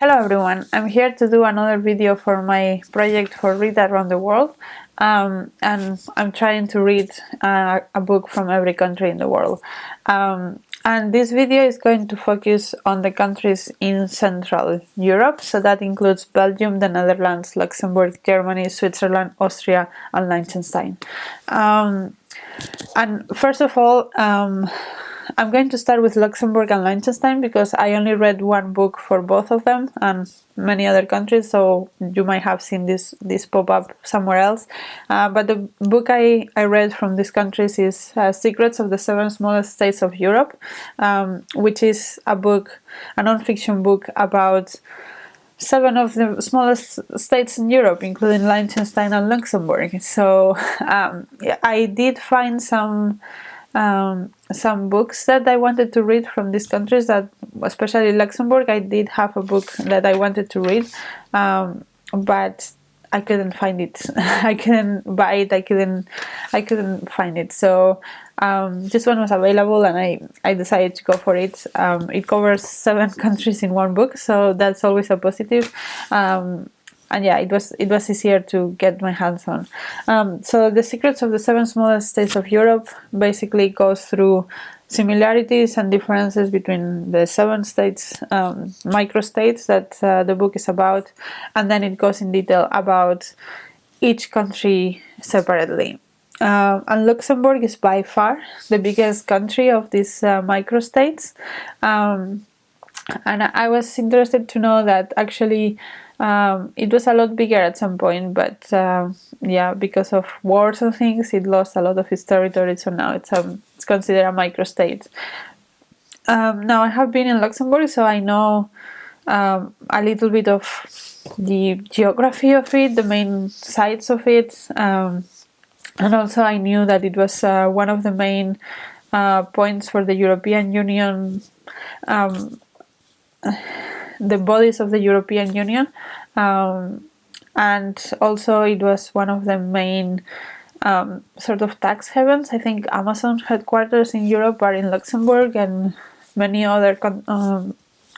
Hello everyone, I'm here to do another video for my project for Read Around the World, and I'm trying to read a book from every country in the world. And this video is going to focus on the countries in Central Europe, so that includes Belgium, the Netherlands, Luxembourg, Germany, Switzerland, Austria, and Liechtenstein. And first of all, I'm going to start with Luxembourg and Liechtenstein because I only read one book for both of them and many other countries, so you might have seen this pop up somewhere else. But the book I read from these countries is Secrets of the Seven Smallest States of Europe, which is a non-fiction book about 7 of the smallest states in Europe, including Liechtenstein and Luxembourg. So I did find some books that I wanted to read from these countries, that especially Luxembourg. I did have a book that I wanted to read, but I couldn't find it. I couldn't buy it. I couldn't find it. So this one was available, and I decided to go for it. It covers 7 countries in one book, so that's always a positive. And yeah, it was easier to get my hands on. So the Secrets of the Seven Smallest States of Europe basically goes through similarities and differences between the 7 states, microstates that the book is about, and then it goes in detail about each country separately. And Luxembourg is by far the biggest country of these microstates. And I was interested to know that actually it was a lot bigger at some point, but yeah, because of wars and things, it lost a lot of its territory, so now it's considered a microstate. Now I have been in Luxembourg, so I know a little bit of the geography of it, the main sites of it, and also I knew that it was one of the main points for the European Union, the bodies of the European Union, and also it was one of the main sort of tax havens. I think Amazon's headquarters in Europe are in Luxembourg, and many other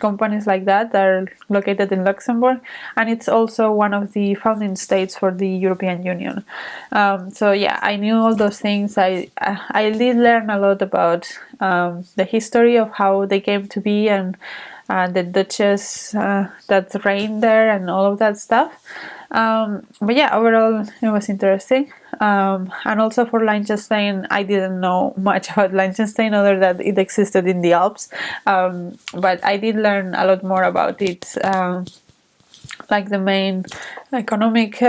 companies like that are located in Luxembourg, and it's also one of the founding states for the European Union. So yeah, I knew all those things. I did learn a lot about the history of how they came to be, and the duchess that reigned there, and all of that stuff. But yeah, overall it was interesting. And also for Liechtenstein, I didn't know much about Liechtenstein other than it existed in the Alps. But I did learn a lot more about it, like the main economic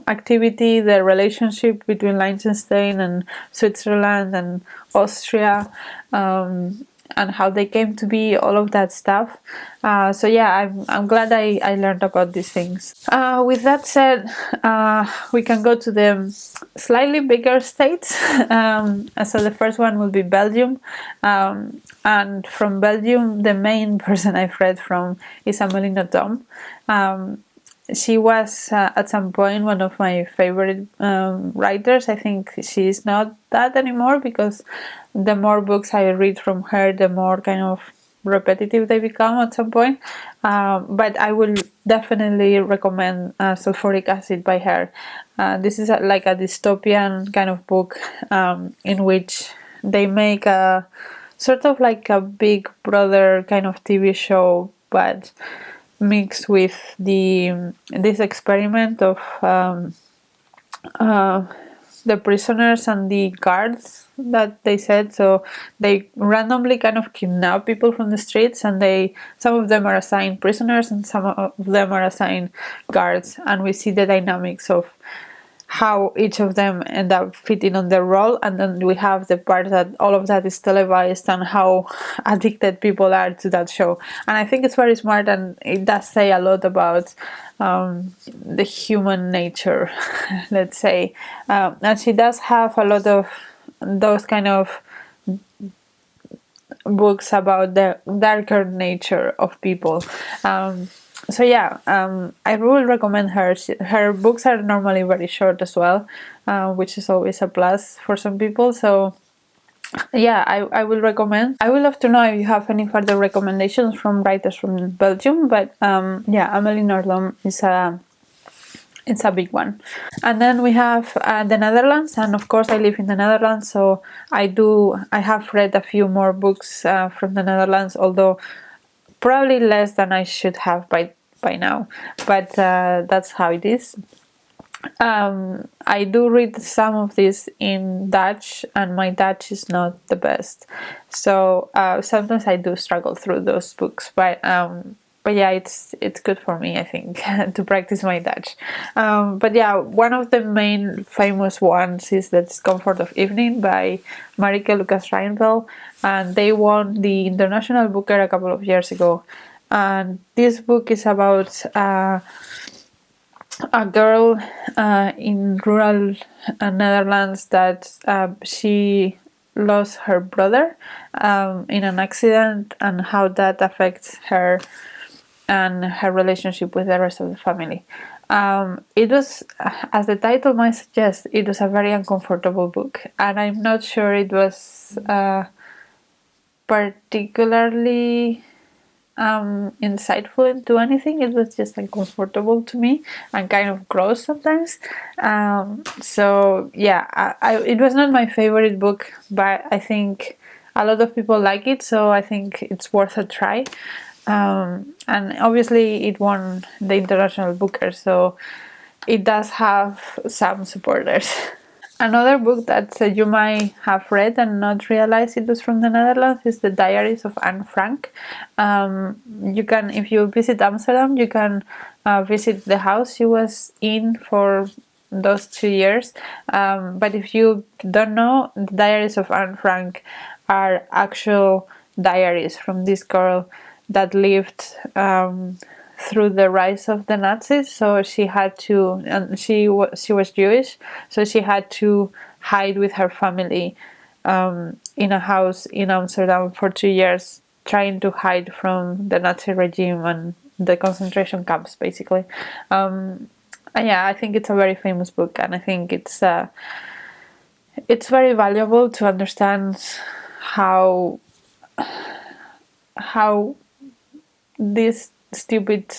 activity, the relationship between Liechtenstein and Switzerland and Austria, and how they came to be, all of that stuff. So yeah, I'm glad I learned about these things. With that said, we can go to the slightly bigger states. So the first one will be Belgium. And from Belgium, the main person I've read from is Amelie Nothomb. She was at some point one of my favorite writers. I think she's not that anymore, because the more books I read from her, the more kind of repetitive they become at some point. But I will definitely recommend Sulphuric Acid by her. This is like a dystopian kind of book, in which they make a sort of like a Big Brother kind of TV show, but mixed with this experiment of the prisoners and the guards that they said. So they randomly kind of kidnap people from the streets, and some of them are assigned prisoners and some of them are assigned guards, and we see the dynamics of how each of them end up fitting on their role. And then we have the part that all of that is televised, and how addicted people are to that show. And I think it's very smart, and it does say a lot about the human nature, let's say. And she does have a lot of those kind of books about the darker nature of people. So yeah, I will recommend her. Her books are normally very short as well, which is always a plus for some people. So yeah, I will recommend. I would love to know if you have any further recommendations from writers from Belgium, but yeah, Amelie Nothomb is a big one. And then we have the Netherlands, and of course I live in the Netherlands, so I have read a few more books from the Netherlands, although probably less than I should have by now, but that's how it is. I do read some of this in Dutch, and my Dutch is not the best, so sometimes I do struggle through those books. But yeah, it's good for me, I think, to practice my Dutch. But yeah, one of the main famous ones is The Discomfort of Evening by Marieke Lukas Rijnveld, and they won the International Booker a couple of years ago. And this book is about a girl in rural Netherlands that she lost her brother in an accident, and how that affects her and her relationship with the rest of the family. It was, as the title might suggest, it was a very uncomfortable book, and I'm not sure it was particularly insightful into anything. It was just uncomfortable to me and kind of gross sometimes. So yeah, it was not my favorite book, but I think a lot of people like it, so I think it's worth a try. And obviously it won the International Booker, so it does have some supporters. Another book that you might have read and not realize it was from the Netherlands is The Diaries of Anne Frank. You can, if you visit Amsterdam, you can visit the house she was in for those 2 years. But if you don't know, The Diaries of Anne Frank are actual diaries from this girl that lived through the rise of the Nazis. So she had to, and she was Jewish, so she had to hide with her family in a house in Amsterdam for 2 years, trying to hide from the Nazi regime and the concentration camps, basically. And yeah, I think it's a very famous book, and I think it's very valuable to understand how these stupid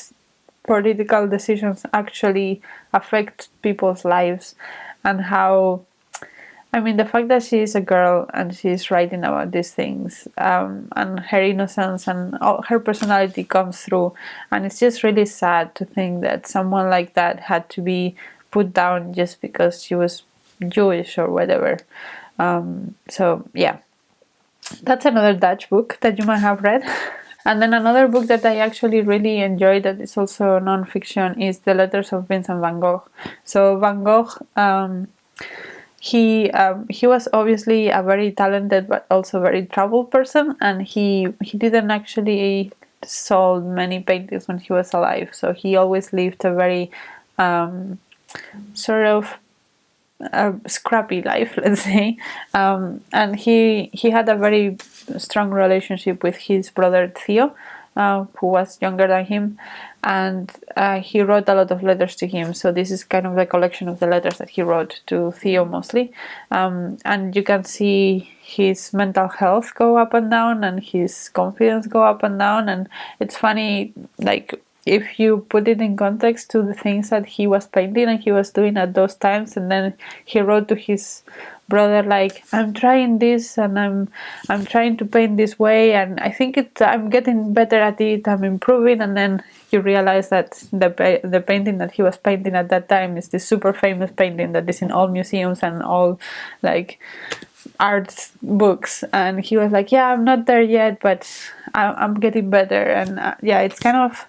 political decisions actually affect people's lives, and how, I mean, the fact that she is a girl and she's writing about these things, and her innocence and all her personality comes through, and it's just really sad to think that someone like that had to be put down just because she was Jewish or whatever. So yeah, that's another Dutch book that you might have read. And then another book that I actually really enjoyed that is also non-fiction is The Letters of Vincent van Gogh. So Van Gogh, he was obviously a very talented but also very troubled person, and he didn't actually sold many paintings when he was alive. So he always lived a very sort of a scrappy life, let's say, and he had a very strong relationship with his brother Theo, who was younger than him, and he wrote a lot of letters to him. So this is kind of the collection of the letters that he wrote to Theo mostly, and you can see his mental health go up and down and his confidence go up and down. And it's funny, like, if you put it in context to the things that he was painting and he was doing at those times, and then he wrote to his brother like, I'm trying this and I'm trying to paint this way, and I think I'm getting better at it, I'm improving. And then you realize that the painting that he was painting at that time is this super famous painting that is in all museums and all like art books, and he was like, yeah, I'm not there yet, but I'm getting better. And yeah, it's kind of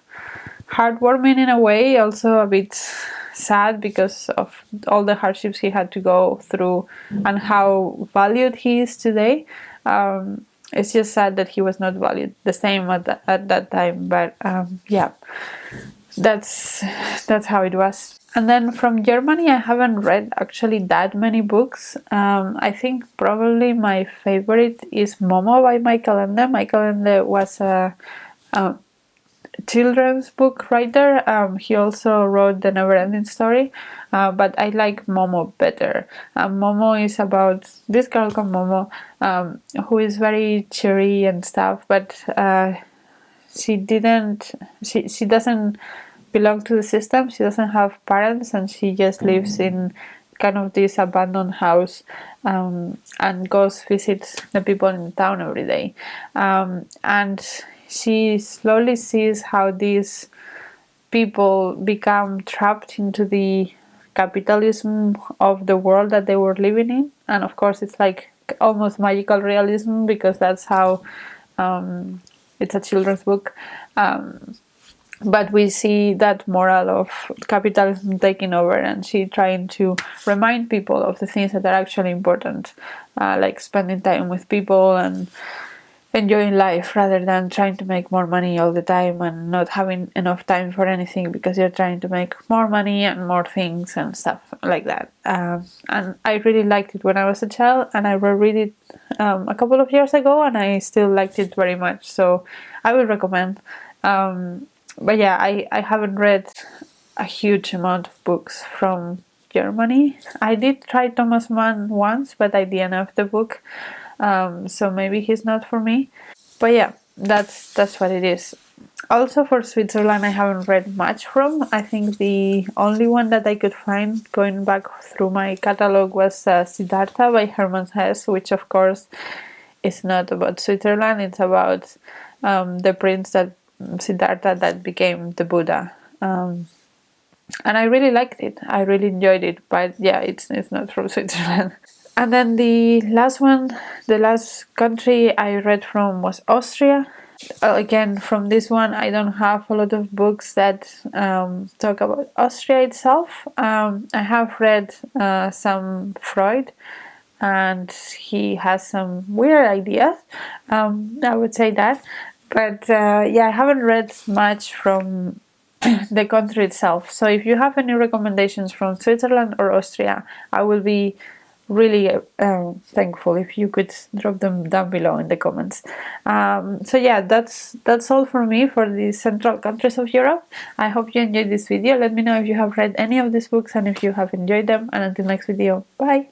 heartwarming in a way, also a bit sad because of all the hardships he had to go through and how valued he is today. It's just sad that he was not valued the same at that time, but yeah, that's how it was. And then from Germany, I haven't read actually that many books. I think probably my favorite is Momo by Michael Ende. Michael Ende was a children's book writer. He also wrote The Never-Ending Story, but I like Momo better. Momo is about this girl called Momo, who is very cheery and stuff, but she doesn't belong to the system. She doesn't have parents, and she just lives in kind of this abandoned house, and goes visits the people in the town every day, and she slowly sees how these people become trapped into the capitalism of the world that they were living in. And of course it's like almost magical realism, because that's how it's a children's book, but we see that moral of capitalism taking over, and she trying to remind people of the things that are actually important, like spending time with people and enjoying life, rather than trying to make more money all the time and not having enough time for anything because you're trying to make more money and more things and stuff like that. And I really liked it when I was a child, and I reread it a couple of years ago, and I still liked it very much, so I would recommend. But yeah, I haven't read a huge amount of books from Germany. I did try Thomas Mann once, but I didn't have the book, so maybe he's not for me. But yeah, that's what it is. Also for Switzerland, I haven't read much from. I think the only one that I could find going back through my catalog was Siddharta by Herman Hesse, which of course is not about Switzerland. It's about the prince that Siddharta that became the Buddha. And I really liked it. I really enjoyed it. But yeah, it's not from Switzerland. And then the last country I read from was Austria. Again, from this one, I don't have a lot of books that talk about Austria itself. I have read some Freud, and he has some weird ideas. I would say that. But yeah, I haven't read much from the country itself. So if you have any recommendations from Switzerland or Austria, I will be really thankful if you could drop them down below in the comments. So yeah, that's all for me for the central countries of Europe. I hope you enjoyed this video. Let me know if you have read any of these books and if you have enjoyed them. And until next video, bye!